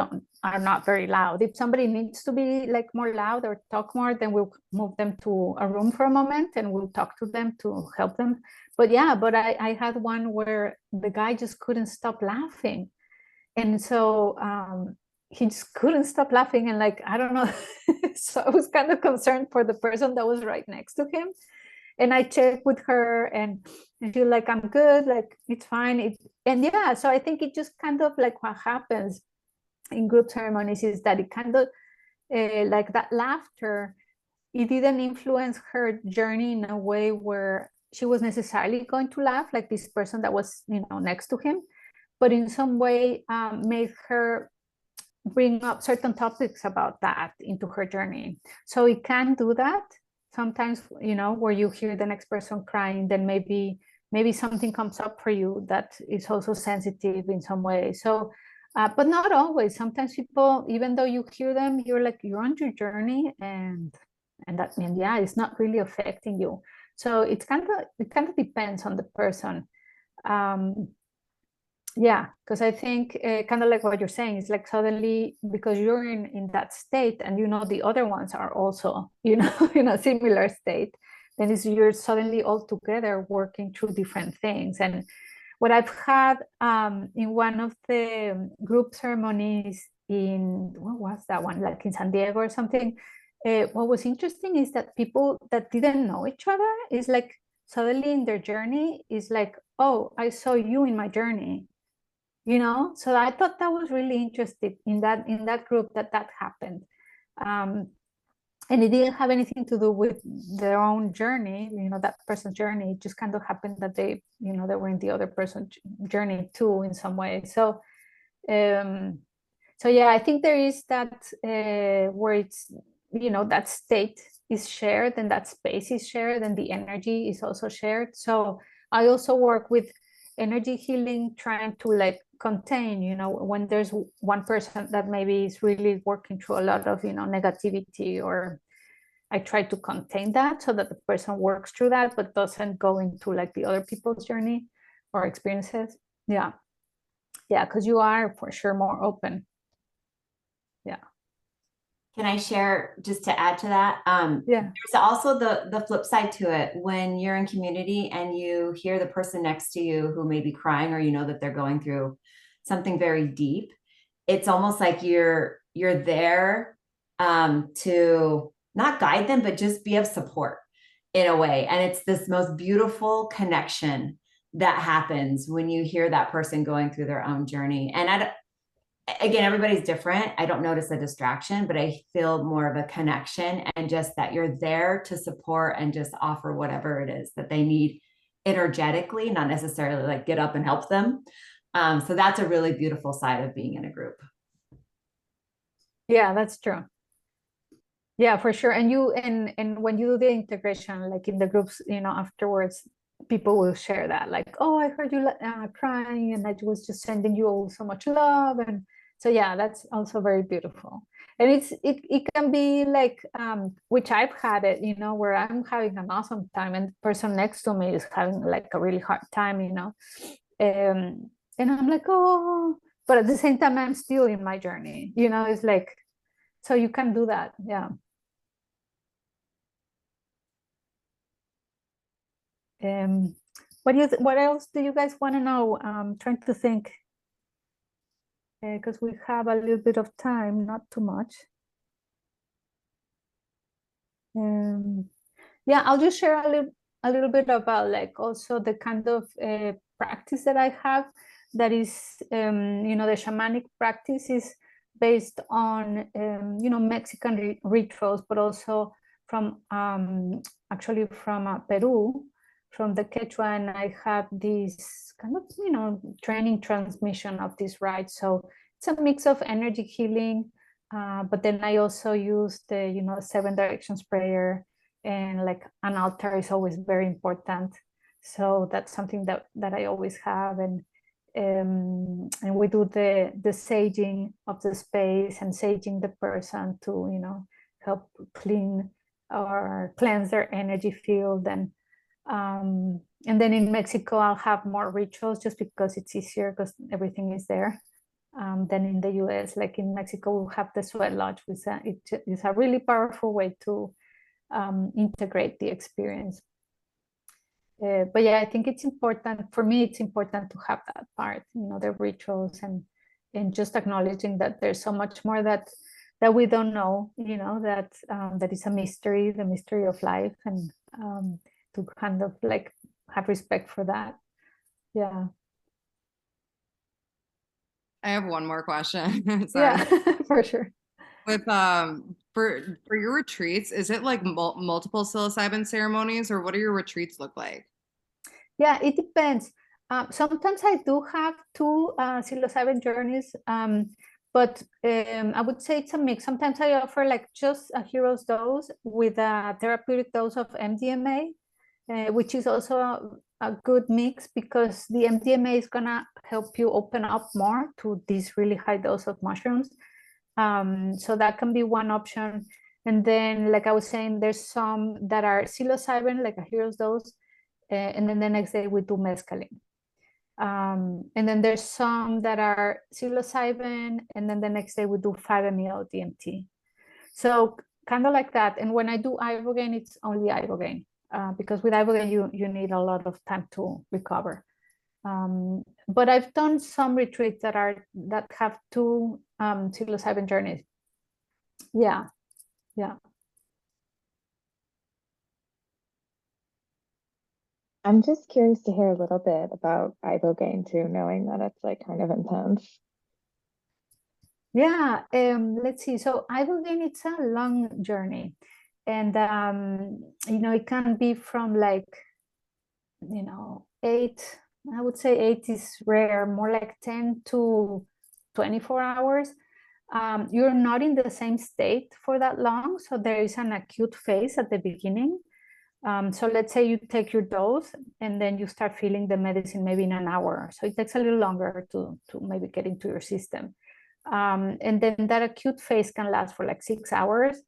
are not very loud. If somebody needs to be like more loud or talk more, then we'll move them to a room for a moment and we'll talk to them to help them. But yeah, but I had one where the guy just couldn't stop laughing, and so he just couldn't stop laughing, and like, I don't know. So I was kind of concerned for the person that was right next to him. And I checked with her, and she's like, I'm good, like it's fine. And yeah, so I think it just kind of like what happens in group ceremonies is that it kind of like that laughter, it didn't influence her journey in a way where she was necessarily going to laugh like this person that was, you know, next to him, but in some way made her bring up certain topics about that into her journey. So it can do that. Sometimes, you know, where you hear the next person crying, then maybe something comes up for you that is also sensitive in some way. So, but not always. Sometimes people, even though you hear them, you're like, you're on your journey, and that means, yeah, it's not really affecting you. So it kind of depends on the person. Yeah, because I think kind of like what you're saying is like suddenly, because you're in that state, and you know the other ones are also, you know, in a similar state, then you're suddenly all together working through different things. And what I've had in one of the group ceremonies in, what was that one, like in San Diego or something, what was interesting is that people that didn't know each other is like suddenly in their journey is like, oh, I saw you in my journey. you know. So I thought that was really interesting in that group that happened. And it didn't have anything to do with their own journey, you know, that person's journey. It just kind of happened that they, you know, they were in the other person's journey too in some way. So so yeah, I think there is that where it's, you know, that state is shared and that space is shared and the energy is also shared. So I also work with energy healing, trying to like contain, you know, when there's one person that maybe is really working through a lot of, you know, negativity, or I try to contain that so that the person works through that but doesn't go into like the other people's journey or experiences. Yeah, because you are for sure more open. Yeah. Can I share just to add to that? Yeah. There's also the flip side to it. When you're in community and you hear the person next to you who may be crying, or you know that they're going through something very deep, it's almost like you're there to not guide them, but just be of support in a way. And it's this most beautiful connection that happens when you hear that person going through their own journey. And again, everybody's different. I don't notice a distraction, but I feel more of a connection, and just that you're there to support and just offer whatever it is that they need energetically, not necessarily like get up and help them. So that's a really beautiful side of being in a group. Yeah, that's true. Yeah, for sure. And you and when you do the integration, like in the groups, you know, afterwards, people will share that, like, oh, I heard you crying, and I was just sending you all so much love. And so yeah, that's also very beautiful. And it can be like which I've had it, you know, where I'm having an awesome time and the person next to me is having like a really hard time, you know. And I'm like, oh, but at the same time I'm still in my journey, you know. It's like, so you can do that. Yeah. What else do you guys want to know? I'm trying to think, because we have a little bit of time, not too much. Yeah, I'll just share a little bit about like also the kind of practice that I have, that is, you know, the shamanic practice is based on, you know, Mexican rituals, but also from actually from Peru, from the Quechua, and I have this kind of, you know, training transmission of this rites. So it's a mix of energy healing, but then I also use the, you know, 7 directions prayer, and like an altar is always very important. So that's something that I always have. And we do the saging of the space and saging the person to, you know, help clean or cleanse their energy field. And then in Mexico, I'll have more rituals just because it's easier, because everything is there. Than in the US. Like in Mexico, we'll have the sweat lodge, which is a really powerful way to integrate the experience. But yeah, I think it's important, for me, it's important to have that part, you know, the rituals, and just acknowledging that there's so much more that we don't know, you know, that that is a mystery, the mystery of life, and to kind of like have respect for that. Yeah. I have one more question. Yeah, for sure. With for your retreats, is it like multiple psilocybin ceremonies, or what do your retreats look like? Yeah, it depends. Sometimes I do have 2 psilocybin journeys, but I would say it's a mix. Sometimes I offer like just a hero's dose with a therapeutic dose of MDMA, which is also a good mix, because the MDMA is gonna help you open up more to this really high dose of mushrooms. So that can be one option. And then, like I was saying, there's some that are psilocybin, like a hero's dose, and then the next day we do mescaline. And then there's some that are psilocybin, and then the next day we do 5-MeO DMT. So kind of like that. And when I do ibogaine, it's only ibogaine, because with ibogaine you need a lot of time to recover. But I've done some retreats that have 2 psilocybin journeys. Yeah. I'm just curious to hear a little bit about ibogaine too, knowing that it's like kind of intense. Yeah, let's see. So ibogaine, it's a long journey, and it can be from like 8. I would say 8 is rare, more like 10 to 24 hours. You're not in the same state for that long, so there is an acute phase at the beginning. So let's say you take your dose and then you start feeling the medicine maybe in an hour. So it takes a little longer to maybe get into your system. And then that acute phase can last for like 6 hours.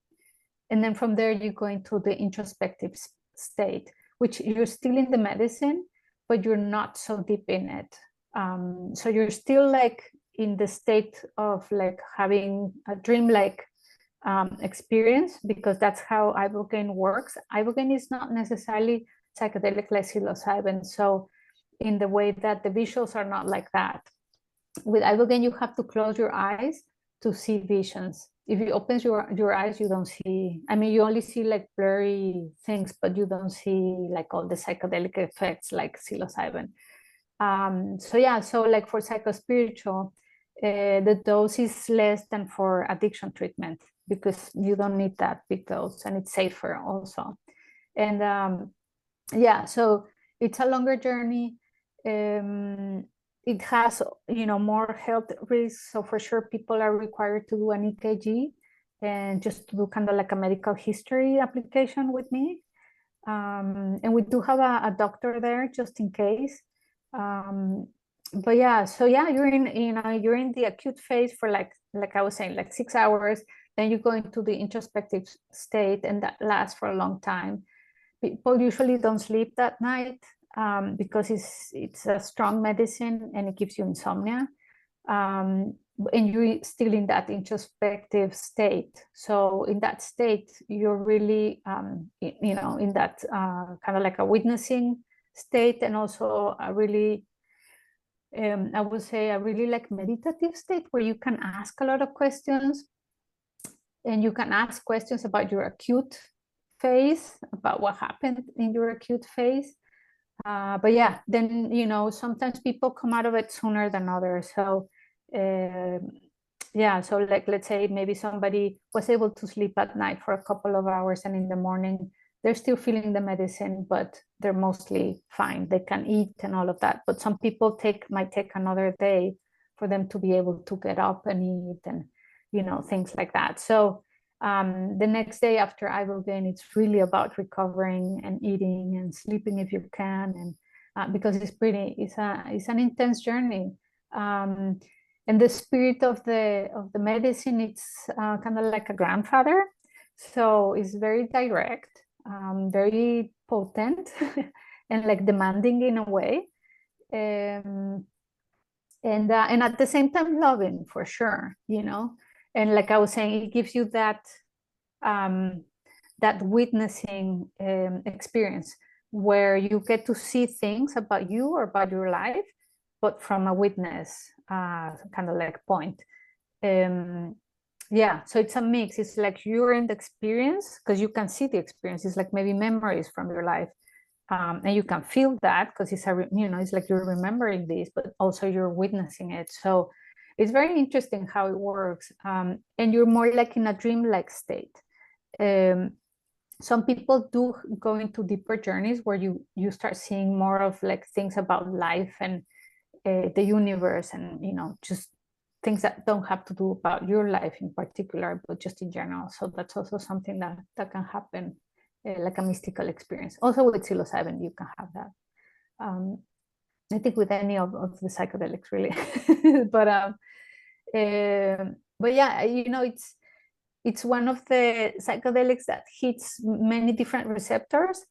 And then from there, you go into the introspective state, which you're still in the medicine, but you're not so deep in it. So you're still like in the state of like having a dream-like experience, because that's how ibogaine works. Ibogaine is not necessarily psychedelic like psilocybin. So in the way that the visuals are not like that. With ibogaine, you have to close your eyes to see visions. If you open your eyes, you don't see, I mean, you only see like blurry things, but you don't see like all the psychedelic effects like psilocybin. So yeah, so like for psychospiritual, the dose is less than for addiction treatment, because you don't need that big dose, and it's safer also. And yeah, so it's a longer journey. It has, more health risks. So for sure, people are required to do an EKG and just to do kind of like a medical history application with me. And we do have a doctor there just in case. But yeah, so yeah, you're in the acute phase for like I was saying, like 6 hours. Then you go into the introspective state, and that lasts for a long time. People usually don't sleep that night because it's a strong medicine and it gives you insomnia. And you're still in that introspective state. So in that state, you're really, in that kind of like a witnessing state, and also a really, I would say, a really like meditative state where you can ask a lot of questions, and you can ask questions about your acute phase, about what happened in your acute phase. But yeah, then, sometimes people come out of it sooner than others. So yeah, so like, let's say maybe somebody was able to sleep at night for a couple of hours, and in the morning, they're still feeling the medicine, but they're mostly fine. They can eat and all of that. But some people might take another day for them to be able to get up and eat, and, things like that. So the next day after ibogaine, it's really about recovering and eating and sleeping if you can, and because it's an intense journey. And the spirit of the medicine, it's kind of like a grandfather, so it's very direct, very potent, and like demanding in a way, and at the same time loving, for sure, and like I was saying, it gives you that witnessing experience where you get to see things about you or about your life, but from a witness kind of like point. Yeah, so it's a mix. It's like you're in the experience because you can see the experience. It's like maybe memories from your life, and you can feel that because it's like you're remembering this, but also you're witnessing it. So it's very interesting how it works, and you're more like in a dream-like state. Some people do go into deeper journeys where you start seeing more of like things about life and the universe, and just things that don't have to do about your life in particular, but just in general. So that's also something that can happen, like a mystical experience. Also with psilocybin, you can have that. I think with any of the psychedelics, really. but yeah, it's one of the psychedelics that hits many different receptors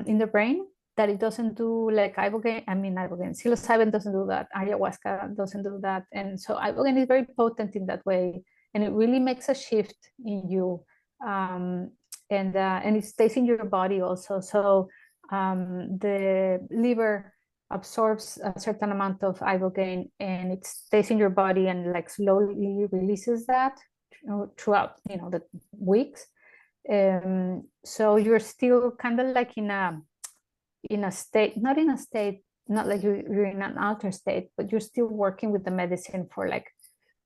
in the brain that it doesn't do, like ibogaine. Psilocybin doesn't do that. Ayahuasca doesn't do that. And so ibogaine is very potent in that way, and it really makes a shift in you, and it stays in your body also. So the liver absorbs a certain amount of ibogaine, and it stays in your body and like slowly releases that throughout the weeks. So you're still kind of like in a in a state, not in a state, not like you're in an altered state, but you're still working with the medicine for like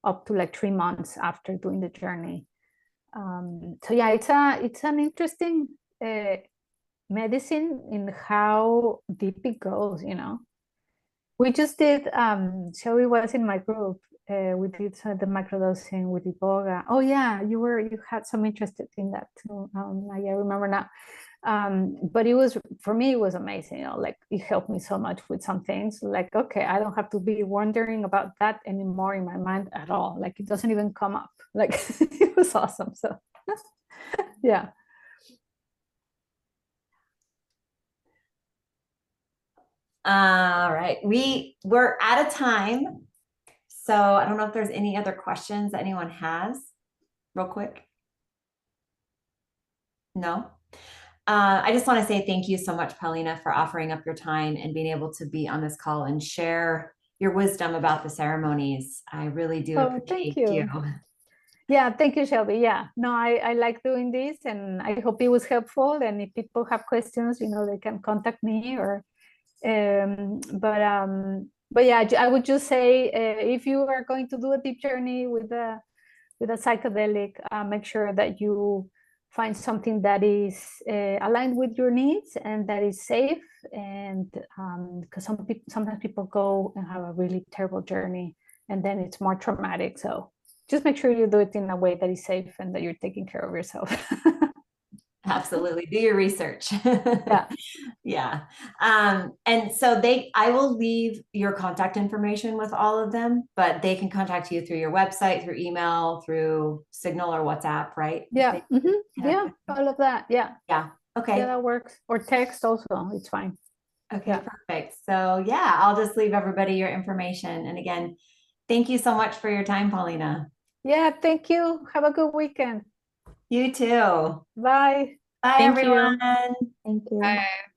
up to like 3 months after doing the journey. So yeah, it's an interesting medicine in how deep it goes, you know. We just did, Shelby was in my group. We did the microdosing with Iboga. Oh yeah, you had some interest in that too. I remember now. But it was, for me, it was amazing. You know, like it helped me so much with some things. Like, okay, I don't have to be wondering about that anymore in my mind at all. Like it doesn't even come up. Like it was awesome. So yeah. All right, we're out of time. So I don't know if there's any other questions that anyone has real quick. No. I just want to say thank you so much, Paulina, for offering up your time and being able to be on this call and share your wisdom about the ceremonies. I really do appreciate you. Yeah, thank you, Shelby. Yeah, no, I like doing this, and I hope it was helpful. And if people have questions, you know, they can contact me or but yeah, I would just say if you are going to do a deep journey with a psychedelic, make sure that you find something that is aligned with your needs and that is safe. And because sometimes people go and have a really terrible journey, and then it's more traumatic. So just make sure you do it in a way that is safe and that you're taking care of yourself. Absolutely. Do your research. Yeah. Yeah. And so I will leave your contact information with all of them, but they can contact you through your website, through email, through Signal or WhatsApp, right? Yeah. Yeah. All of that. Yeah. Yeah. Okay. Yeah, that works. Or text also. It's fine. Okay, yeah. Perfect. So yeah, I'll just leave everybody your information. And again, thank you so much for your time, Paulina. Yeah, thank you. Have a good weekend. You too. Bye. Bye, everyone. Thank you. Bye.